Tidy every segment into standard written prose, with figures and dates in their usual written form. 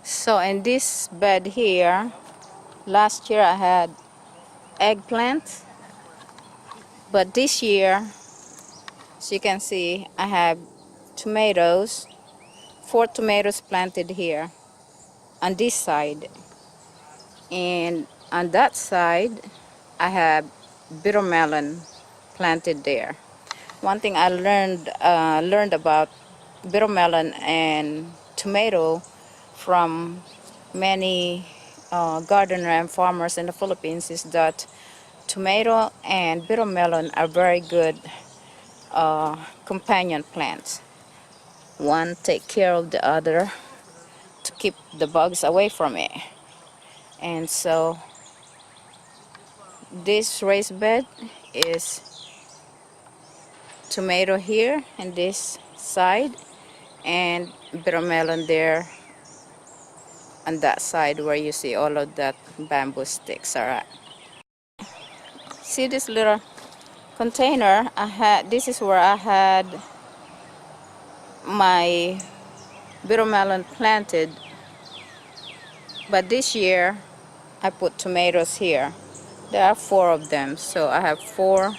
So in this bed here, last year I had eggplant, but this year, as you can see, I have tomatoes, 4 tomatoes planted here on this side, and on that side I have bitter melon planted there. One thing I learned about bitter melon and tomato from many gardener and farmers in the Philippines is that tomato and bitter melon are very good companion plants. One take care of the other to keep the bugs away from it. And so this raised bed is tomato here and this side, and bitter melon there on that side where you see all of that bamboo sticks are at. See this little container I had? This is where I had my bitter melon planted, but this year I put tomatoes here. There are 4 of them, so I have 4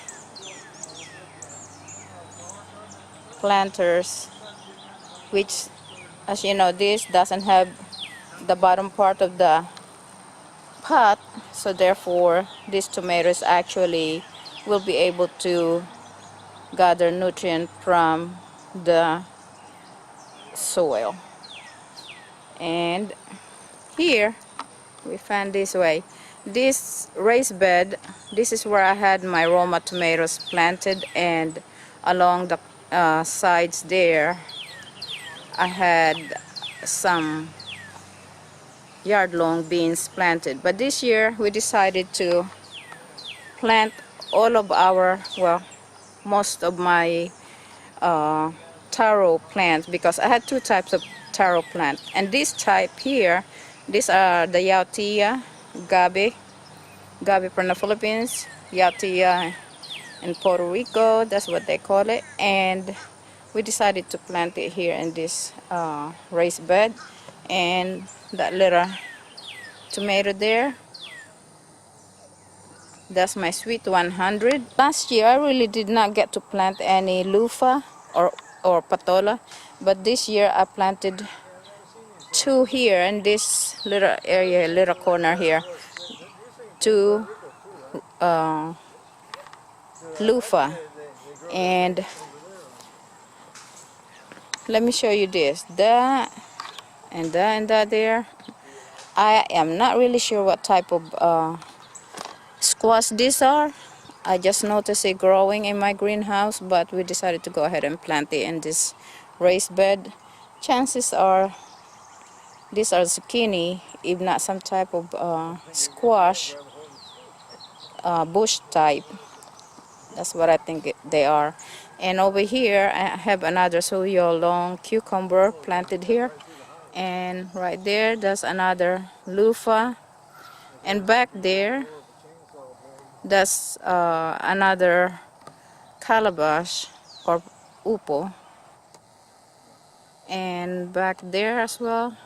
planters, which, as you know, this doesn't have the bottom part of the pot, so therefore these tomatoes actually will be able to gather nutrient from the soil. And here we found this way, this raised bed, this is where I had my Roma tomatoes planted, and along the sides there I had some yard-long beans planted. But this year we decided to plant all of our, well, most of my taro plants, because I had 2 types of taro plant. And this type here, these are the Yautía gabi from the Philippines, Yautía in Puerto Rico, that's what they call it. And we decided to plant it here in this raised bed. And that little tomato there, that's my sweet 100. Last year I really did not get to plant any loofah or patola, but this year I planted 2 here in this little area, little corner here, 2 loofah. And let me show you this, that and that and that there. I am not really sure what type of squash these are. I just noticed it growing in my greenhouse, but we decided to go ahead and plant it in this raised bed. Chances are these are zucchini, if not some type of squash, bush type. That's what I think they are. And over here I have another suyo long cucumber planted here, and right there there's another loofah, and back there that's another calabash or upo, and back there as well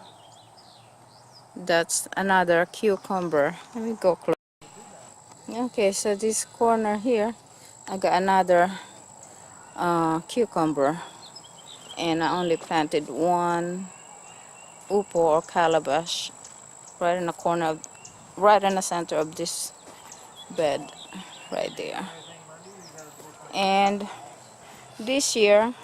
that's another cucumber. Let me go close. Okay, so this corner here I got another cucumber, and I only planted 1 upo or calabash right in the corner of, right in the center of this bed right there. And this year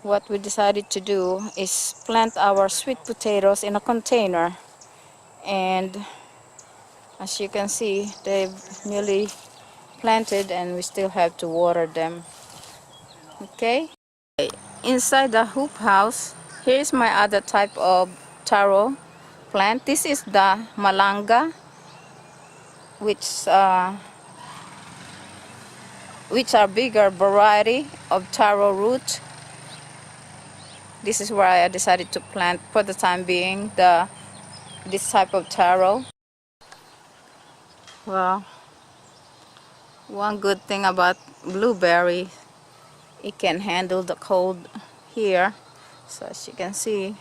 what we decided to do is plant our sweet potatoes in a container, and as you can see they've newly planted and we still have to water them. Okay, inside the hoop house, here's my other type of taro plant. This is the malanga, which are bigger variety of taro root. This is where I decided to plant for the time being this type of taro. Well, one good thing about blueberry it can handle the cold here. So as you can see,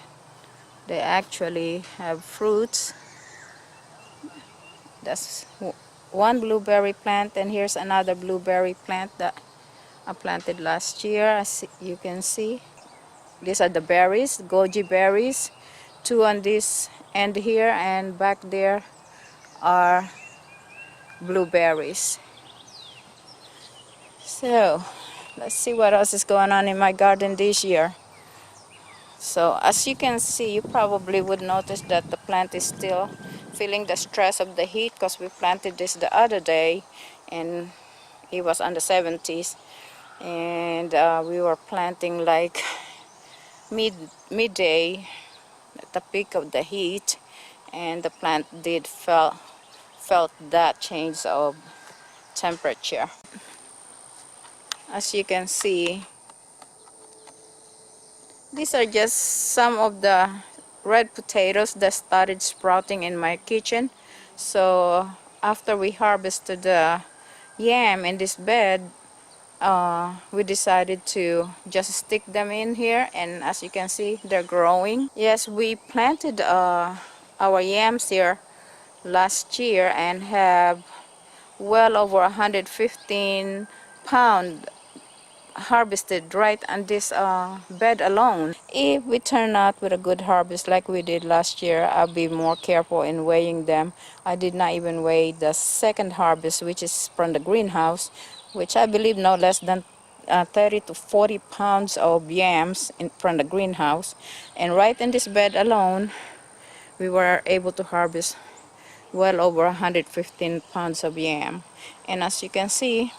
they actually have fruits. That's one blueberry plant, and here's another blueberry plant that I planted last year. As you can see, these are the berries, goji berries. Two on this end here, and back there are blueberries. So let's see what else is going on in my garden this year. So as you can see, you probably would notice that the plant is still feeling the stress of the heat, because we planted this the other day and it was on the 70s, and we were planting like midday at the peak of the heat, and the plant did felt that change of temperature. As you can see, these are just some of the red potatoes that started sprouting in my kitchen. So after we harvested the yam in this bed, we decided to just stick them in here, and as you can see, they're growing. Yes, we planted our yams here last year and have well over 115 pounds harvested right on this bed alone. If we turn out with a good harvest like we did last year, I'll be more careful in weighing them. I did not even weigh the second harvest, which is from the greenhouse, which I believe no less than 30 to 40 pounds of yams from the greenhouse. And right in this bed alone, we were able to harvest well over 115 pounds of yam. And as you can see,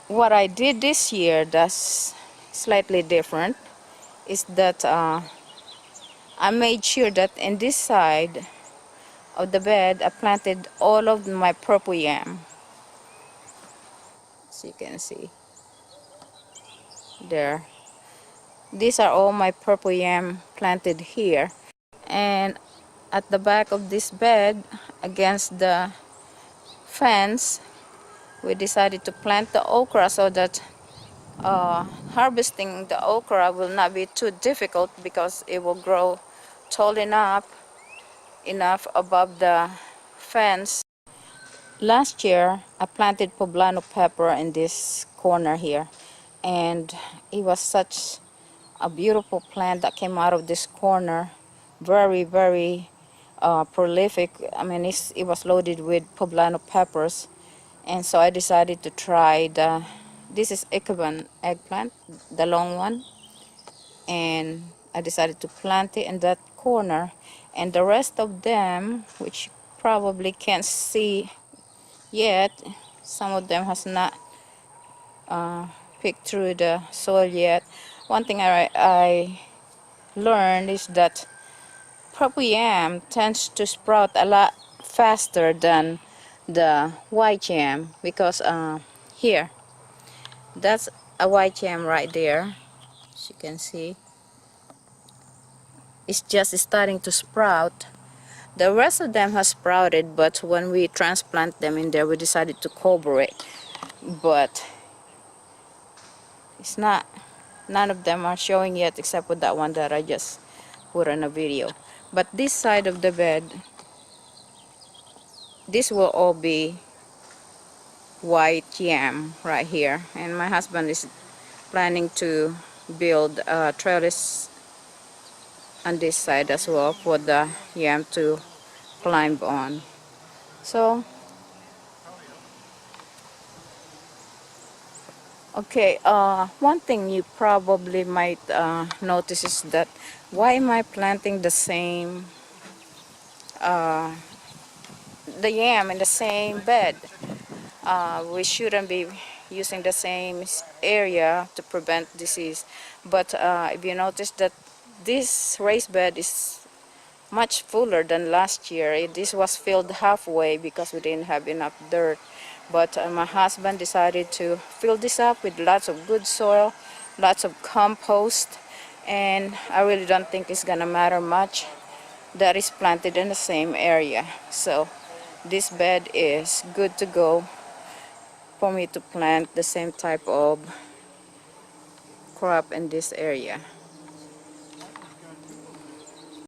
what I did this year that's slightly different is that I made sure that in this side of the bed I planted all of my purple yam. As you can see there, these are all my purple yam planted here. And at the back of this bed against the fence, we decided to plant the okra so that harvesting the okra will not be too difficult, because it will grow tall enough above the fence. Last year I planted poblano pepper in this corner here, and it was such a beautiful plant that came out of this corner. Very prolific. I mean, it was loaded with poblano peppers, and so I decided to try this is Ichabod eggplant, the long one, and I decided to plant it in that corner. And the rest of them, which you probably can't see yet, some of them has not picked through the soil yet. One thing I learned is that purple yam tends to sprout a lot faster than the white yam, because here, that's a white yam right there. As you can see, it's just starting to sprout. The rest of them has sprouted, but when we transplant them in there, we decided to cover it. But it's not, none of them are showing yet, except for that one that I just put on a video. But this side of the bed, this will all be white yam right here. And my husband is planning to build a trellis on this side as well for the yam to climb on. So okay, one thing you probably might notice is that why am I planting the same the yam in the same bed? We shouldn't be using the same area to prevent disease. But if you notice that this raised bed is much fuller than last year. This was filled halfway because we didn't have enough dirt. But my husband decided to fill this up with lots of good soil, lots of compost, and I really don't think it's gonna matter much that is planted in the same area. So this bed is good to go. for me to plant the same type of crop in this area.